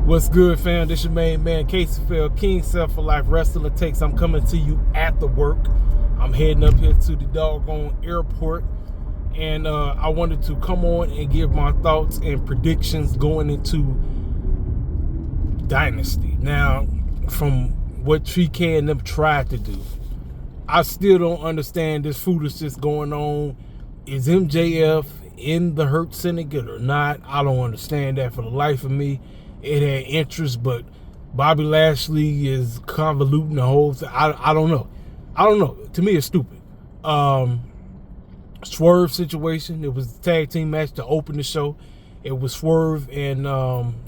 What's good, fam? This your main man, KCFL, King Self for Life Wrestling Takes. I'm coming to you after work. I'm heading up here to the doggone airport, and I wanted to come on and give my thoughts and predictions going into Dynasty. Now, from what TK and them tried to do, I still don't understand this foolishness going on. Is MJF in the Hurt Syndicate or not? I don't understand that for the life of me. It had interest, but Bobby Lashley is convoluting the whole thing. I don't know. To me, it's stupid. Swerve situation. It was a tag team match to open the show. It was Swerve and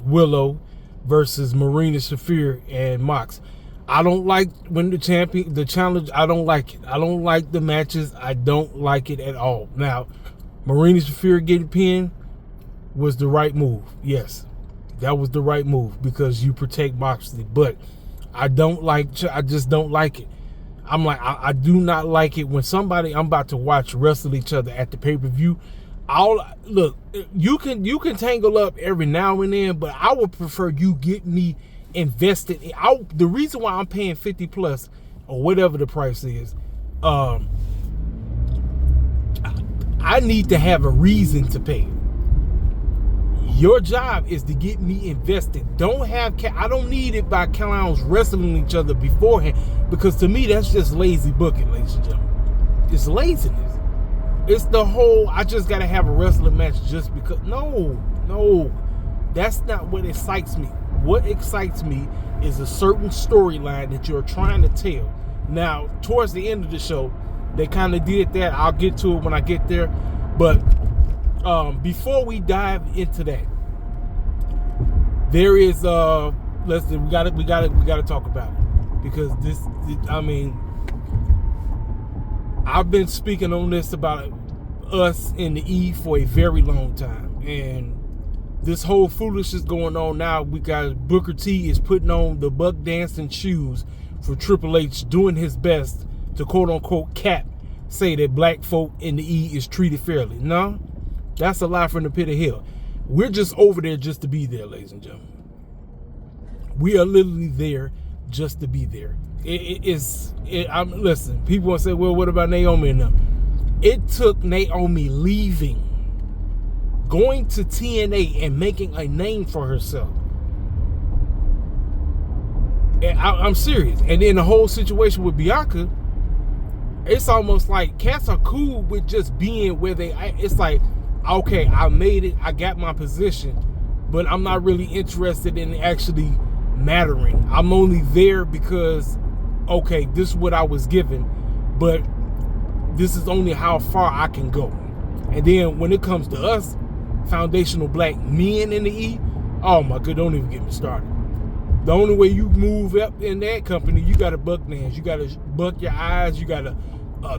Willow versus Marina Shafir and Mox. I don't like when the challenge. I don't like it. I don't like the matches. I don't like it at all. Now, Marina Shafir getting pinned was the right move. Yes. That was the right move because you protect Moxley, but I just don't like it. I do not like it when somebody I'm about to watch wrestle each other at the pay-per-view. Look, you can tangle up every now and then, but I would prefer you get me invested. The reason why I'm paying 50 plus or whatever the price is, I need to have a reason to pay. Your job is to get me invested. I don't need it by clowns wrestling each other beforehand, because to me that's just lazy booking, ladies and gentlemen. It's laziness. It's the whole I just gotta have a wrestling match just because. No, that's not what excites me. What excites me is a certain storyline that you're trying to tell. Now, towards the end of the show, they kind of did that. I'll get to it when I get there, but before we dive into that, there is we gotta talk about it, because I've been speaking on this about us in the E for a very long time, and this whole foolishness going on now. We got Booker T is putting on the buck dancing shoes for Triple H, doing his best to quote unquote say that black folk in the E is treated fairly. No. That's a lie from the pit of hell. We're just over there just to be there, ladies and gentlemen. We are literally there just to be there. Listen, people want to say, well, what about Naomi and them? It took Naomi leaving, going to TNA and making a name for herself. And I'm serious. And then the whole situation with Bianca, it's almost like cats are cool with just being where it's like, okay, I made it, I got my position, but I'm not really interested in actually mattering. I'm only there because, okay, this is what I was given, but this is only how far I can go. And then when it comes to us, foundational black men in the E, oh my God, don't even get me started. The only way you move up in that company, you got to buck dance, you got to buck your eyes, you got to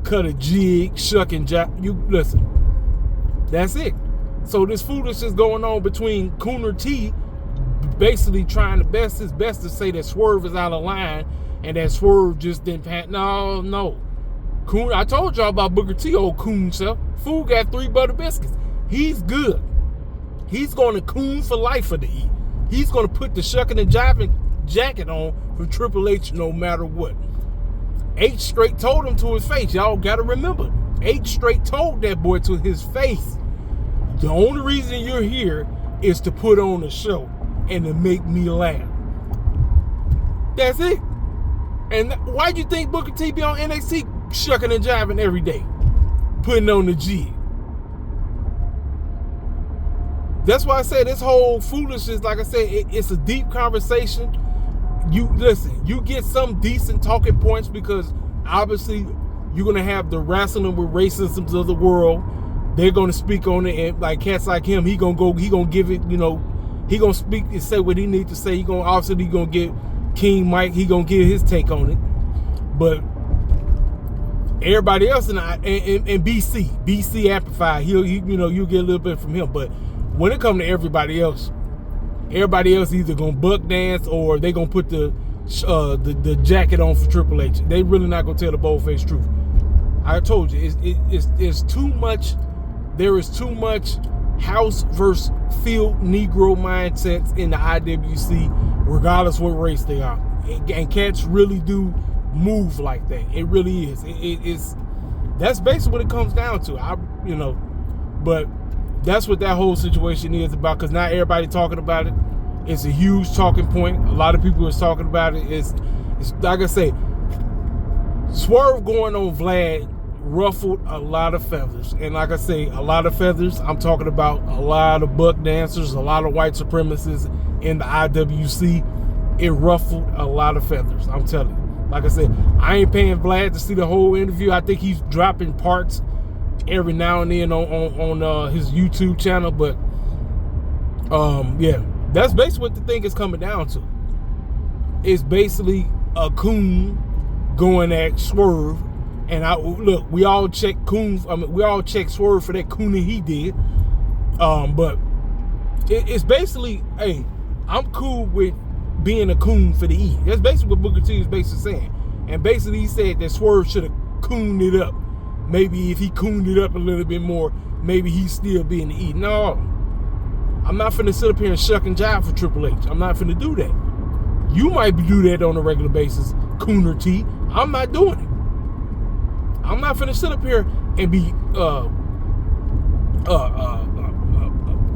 cut a jig, shuck and jack. You listen. That's it. So this foolishness going on between Cooner T, basically trying his best to say that Swerve is out of line and that Swerve just didn't pat. No. Coon, I told y'all about Booker T, old coon self. Fool got 3 butter biscuits. He's good. He's going to coon for life for the E. He's going to put the shucking and jiving jacket on for Triple H no matter what. H straight told him to his face. Y'all got to remember. H straight told that boy to his face, the only reason you're here is to put on a show and to make me laugh. That's it. And why do you think Booker T be on NXT shucking and jiving every day, putting on the jig? That's why I say this whole foolishness, like I said, it's a deep conversation. You listen, you get some decent talking points, because obviously you're going to have the wrestling with racisms of the world. They're going to speak on it, and like cats like him, he going to give it, he going to speak and say what he needs to say. He going to get King Mike, he going to give his take on it. But everybody else and BC amplified, you'll get a little bit from him. But when it comes to everybody else either going to buck dance or they going to put the jacket on for Triple H. They really not going to tell the bold-faced truth. I told you, it's too much. There is too much house versus field Negro mindsets in the IWC, regardless what race they are. And cats really do move like that. It really is. It's that's basically what it comes down to. But that's what that whole situation is about, because not everybody talking about it. It's a huge talking point. A lot of people is talking about it. It's like I say, Swerve going on Vlad ruffled a lot of feathers. And like I say, a lot of feathers, I'm talking about a lot of buck dancers, a lot of white supremacists in the IWC. It ruffled a lot of feathers, I'm telling you. Like I said, I ain't paying Vlad to see the whole interview. I think he's dropping parts every now and then on his YouTube channel. But yeah, that's basically what the thing is coming down to. It's basically a coon going at Swerve. And look, we all check Coon. We all check Swerve for that cooning he did. But it's basically, hey, I'm cool with being a coon for the E. That's basically what Booker T is basically saying. And basically he said that Swerve should have cooned it up. Maybe if he cooned it up a little bit more, maybe he'd still be in the E. No, I'm not finna sit up here and shuck and jive for Triple H. I'm not finna do that. You might do that on a regular basis, Cooner T. I'm not doing it. I'm not finna sit up here and be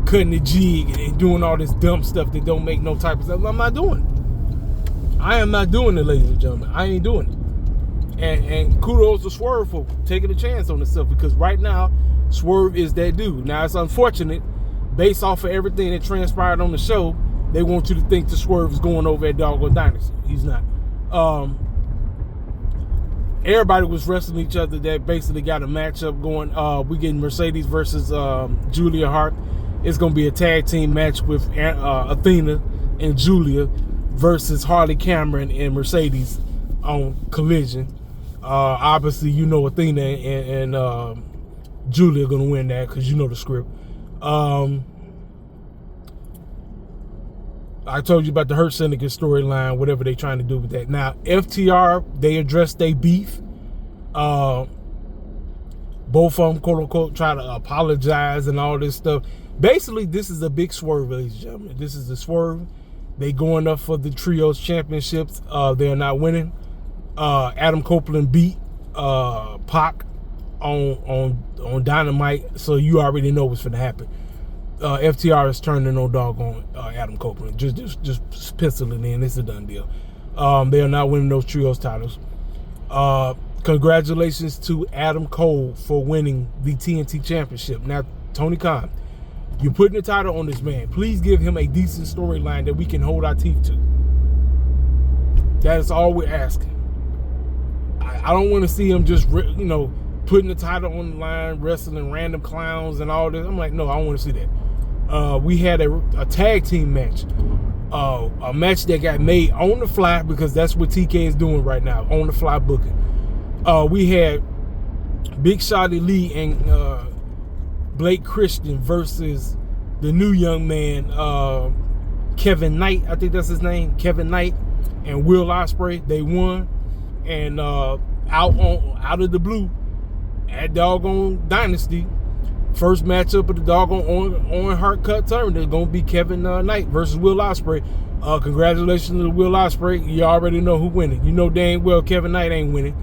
cutting the jig and doing all this dumb stuff that don't make no type of sense. I'm not doing it. I am not doing it, ladies and gentlemen. I ain't doing it. And kudos to Swerve for taking a chance on himself, because right now, Swerve is that dude. Now, it's unfortunate, based off of everything that transpired on the show, they want you to think the Swerve is going over at doggone Dynasty. He's not. Everybody was wrestling each other that basically got a matchup going. We getting Mercedes versus Julia Hart. It's going to be a tag team match with Athena and Julia versus Harley Cameron and Mercedes on Collision. Obviously, you know Athena and Julia are going to win that, because you know the script. I told you about the Hurt Syndicate storyline, whatever they're trying to do with that. Now, FTR, they addressed their beef. Both of them, quote unquote, try to apologize and all this stuff. Basically, this is a big Swerve, ladies and gentlemen. This is the Swerve. They going up for the Trios Championships. They're not winning. Adam Copeland beat Pac on Dynamite, so you already know what's going to happen. FTR is turning on doggone Adam Copeland. Just pencil it in. It's a done deal. They are not winning those Trios titles. Congratulations to Adam Cole for winning the TNT Championship. Now, Tony Khan, you're putting the title on this man. Please give him a decent storyline that we can hold our teeth to. That is all we're asking. I don't want to see him just, putting the title on the line, wrestling random clowns and all this. I'm like, no, I don't want to see that. We had a tag team match. A match that got made on the fly, because that's what TK is doing right now, on the fly booking. We had Big Shotty Lee and Blake Christian versus the new young man, Kevin Knight. I think that's his name, Kevin Knight, and Will Ospreay. They won, and out of the blue, at doggone Dynasty, first matchup of the doggone Owen Hart cut tournament is going to be Kevin Knight versus Will Ospreay. Congratulations to Will Ospreay. You already know who winning. You know dang well Kevin Knight ain't winning.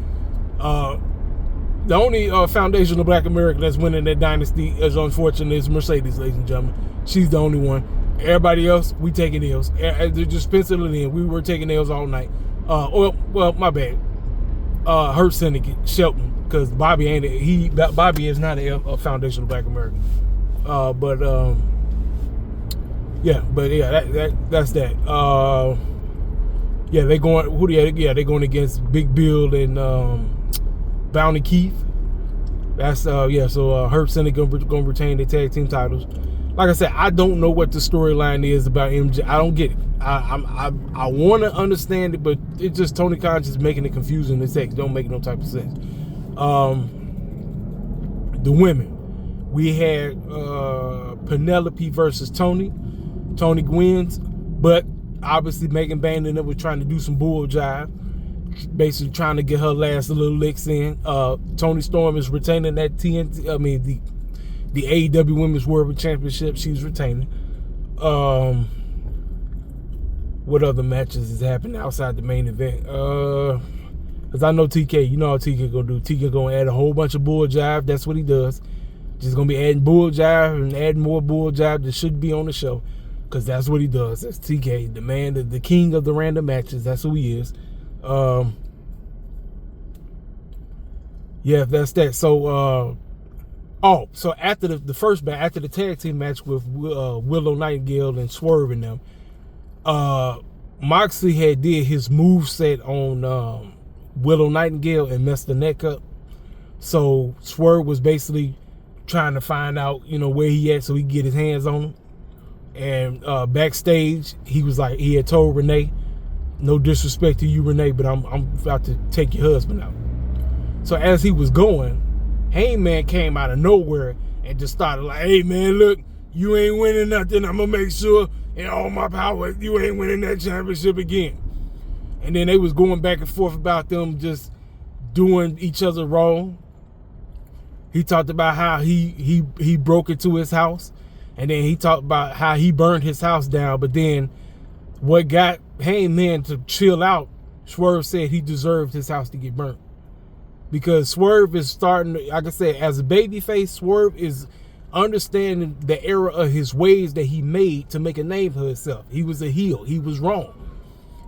The only foundational Black American that's winning that Dynasty is, unfortunately, is Mercedes, ladies and gentlemen. She's the only one. Everybody else, we taking L's. They're just penciling it in. We were taking L's all night. Well, my bad. Hurt Syndicate, Shelton, because Bobby is not a foundational Black American. That's that. They going. They going against Big Bill and Bounty Keith. That's So Hurt Syndicate gonna retain their tag team titles. Like I said, I don't know what the storyline is about MJ. I don't get it. I want to understand it, but it's just Tony Khan just making it confusing. It don't make no type of sense. The women, we had Penelope versus Tony. Tony wins, but obviously Megan Bandon was trying to do some bull jive, basically trying to get her last little licks in. Tony Storm is retaining that the The AEW Women's World Championship, she's retaining. What other matches is happening outside the main event? Because I know TK, you know how TK gonna do. TK gonna add a whole bunch of bull jive. That's what he does. Just gonna be adding bull jive and adding more bull jive that should be on the show. Because that's what he does. That's TK, the man, the king of the random matches. That's who he is. Yeah, that's that. So, so after the first match, after the tag team match with Willow Nightingale and Swerve and them, Moxley had did his moveset on Willow Nightingale and messed the neck up. So Swerve was basically trying to find out, where he at so he could get his hands on him. And backstage, he was like, he had told Renee, no disrespect to you, Renee, but I'm about to take your husband out. So as he was going, Hangman came out of nowhere and just started like, hey man, look, you ain't winning nothing. I'm gonna make sure in all my power you ain't winning that championship again. And then they was going back and forth about them just doing each other wrong. He talked about how he broke into his house, and then he talked about how he burned his house down. But then what got Hangman to chill out, Swerve said he deserved his house to get burnt. Because Swerve is starting, like I said, as a babyface, Swerve is understanding the error of his ways that he made to make a name for himself. He was a heel. He was wrong.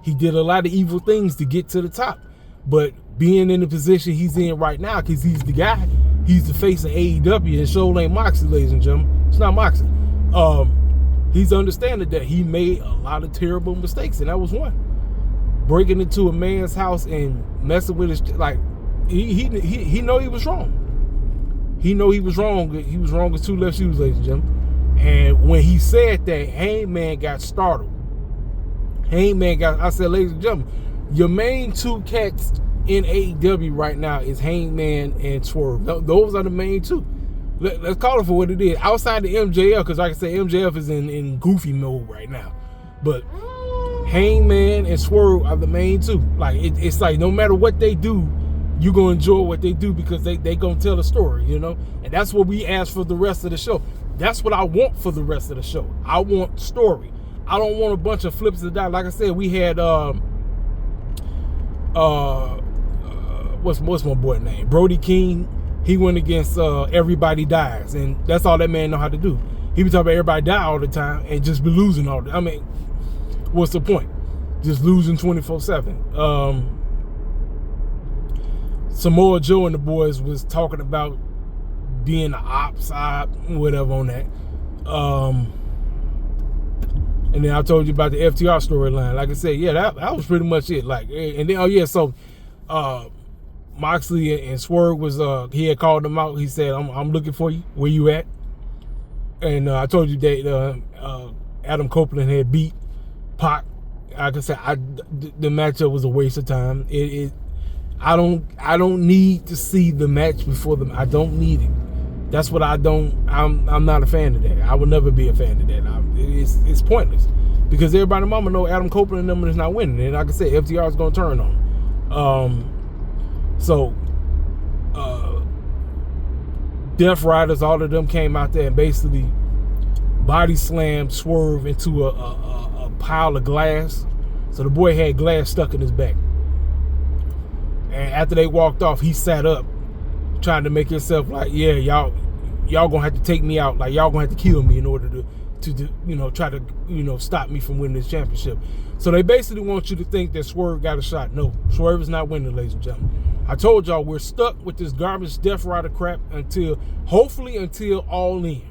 He did a lot of evil things to get to the top. But being in the position he's in right now, because he's the guy, he's the face of AEW, and show ain't Moxley, ladies and gentlemen. It's not Moxley. He's understanding that he made a lot of terrible mistakes, and that was one. Breaking into a man's house and messing with his, like, he know he was wrong. He know he was wrong. He was wrong with two left shoes, ladies and gentlemen. And when he said that, Hangman got startled. I said, ladies and gentlemen, your main two cats in AEW right now is Hangman and Swerve. Those are the main two. Let's call it for what it is. Outside the MJF, because like I said, MJF is in goofy mode right now. But Hangman and Swerve are the main two. Like it's like no matter what they do, you're going to enjoy what they do because they going to tell a story, And that's what we ask for the rest of the show. That's what I want for the rest of the show. I want story. I don't want a bunch of flips and dives. Like I said, we had what's my boy name? Brody King. He went against Everybody Dies, and that's all that man know how to do. He be talking about everybody die all the time and just be losing all the. I mean, what's the point? Just losing 24/7. Samoa Joe and the boys was talking about being the ops, whatever on that. And then I told you about the FTR storyline. Like I said, yeah, that was pretty much it. Like, and then so Moxley and Swerve was he had called them out. He said, "I'm looking for you. Where you at?" And I told you that Adam Copeland had beat Pac. Like I said, the matchup was a waste of time. I don't need to see the match before them. I don't need it. That's what I don't. I'm not a fan of that. I would never be a fan of that. It's pointless because everybody mama know Adam Copeland and them is not winning. And like I said, FTR is gonna turn on them. So Death Riders, all of them came out there and basically body slammed Swerve into a pile of glass. So the boy had glass stuck in his back. And after they walked off, he sat up, trying to make himself like, yeah, y'all gonna have to take me out. Like, y'all gonna have to kill me in order to try to, stop me from winning this championship. So they basically want you to think that Swerve got a shot. No, Swerve is not winning, ladies and gentlemen. I told y'all we're stuck with this garbage Death Rider crap until All In.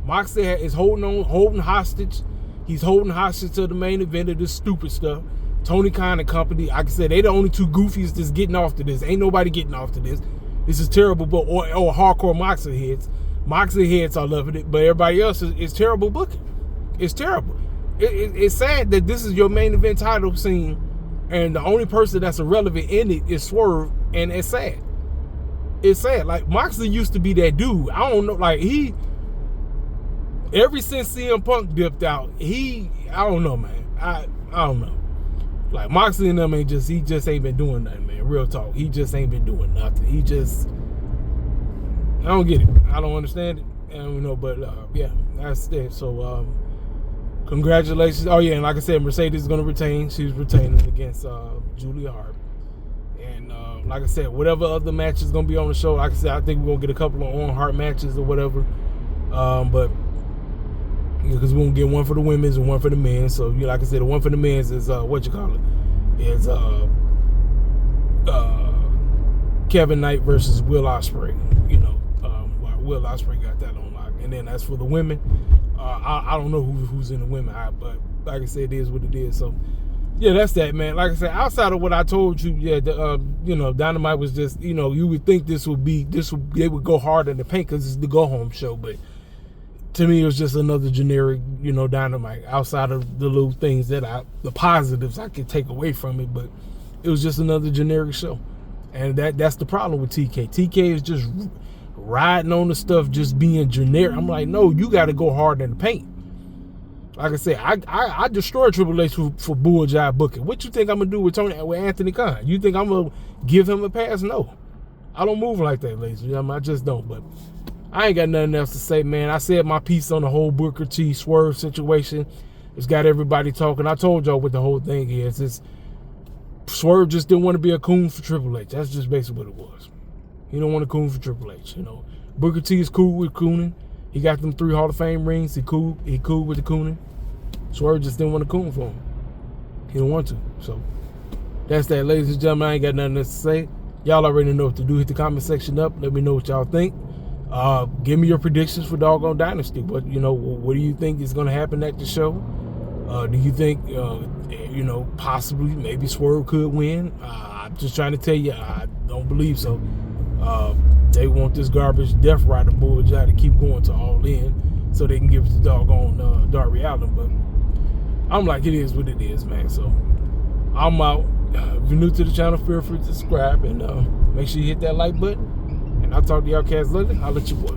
Moxley is holding hostage. He's holding hostage to the main event of this stupid stuff. Tony Khan and company, like I said, they the only two goofies that's getting off to this. Ain't nobody getting off to this. This is terrible, but or hardcore Moxley heads. Moxley heads are loving it, but everybody else is terrible booking. It's terrible. It's sad that this is your main event title scene, and the only person that's irrelevant in it is Swerve, and it's sad. It's sad. Like, Moxley used to be that dude. I don't know, like, ever since CM Punk dipped out, I don't know, man. I don't know. Like, Moxley and them he just ain't been doing nothing, man. Real talk. He just ain't been doing nothing. I don't get it. I don't understand it. And but yeah, that's it. So congratulations. Oh yeah, and like I said, Mercedes is going to retain. She's retaining against Julia Hart. And like I said, whatever other matches going to be on the show, like I said, I think we're going to get a couple of on-Hart matches or whatever. But because we're going to get one for the women's and one for the men. So like I said, the one for the men's is is Kevin Knight versus Will Ospreay. Will Ospreay got that on lock. And then as for the women, I don't know who's in the women, but like I said, it is what it is. So yeah, that's that, man. Like I said, outside of what I told you, yeah, Dynamite was just, you would think they would go hard in the paint because it's the go home show, but to me, it was just another generic, Dynamite. Outside of the little things the positives I could take away from it, but it was just another generic show, and that's the problem with TK. TK is just riding on the stuff, just being generic. I'm like, no, you got to go hard in the paint. Like I said, I destroyed Triple H for bull job booking. What you think I'm gonna do with Anthony Khan? You think I'm gonna give him a pass? No, I don't move like that, ladies and gentlemen. I just don't. But I ain't got nothing else to say, man. I said my piece on the whole Booker T Swerve situation. It's got everybody talking. I told y'all what the whole thing is. It's Swerve just didn't want to be a coon for Triple H. That's just basically what it was. He don't want to coon for Triple H. Booker T is cool with cooning. He got them 3 Hall of Fame rings. He cool with the cooning. Swerve just didn't want to coon for him. He didn't want to. So that's that, ladies and gentlemen. I ain't got nothing else to say. Y'all already know what to do. Hit the comment section up. Let me know what y'all think. Give me your predictions for Doggone Dynasty. What do you think is going to happen at the show? Do you think possibly maybe Swerve could win? I'm just trying to tell you, I don't believe so. They want this garbage Death Rider bull job to keep going to All In so they can give it to doggone Darby Allin. But I'm like, it is what it is, man. So I'm out. If you're new to the channel, feel free to subscribe and make sure you hit that like button. And I'll talk to y'all cats later. I'll let you boy.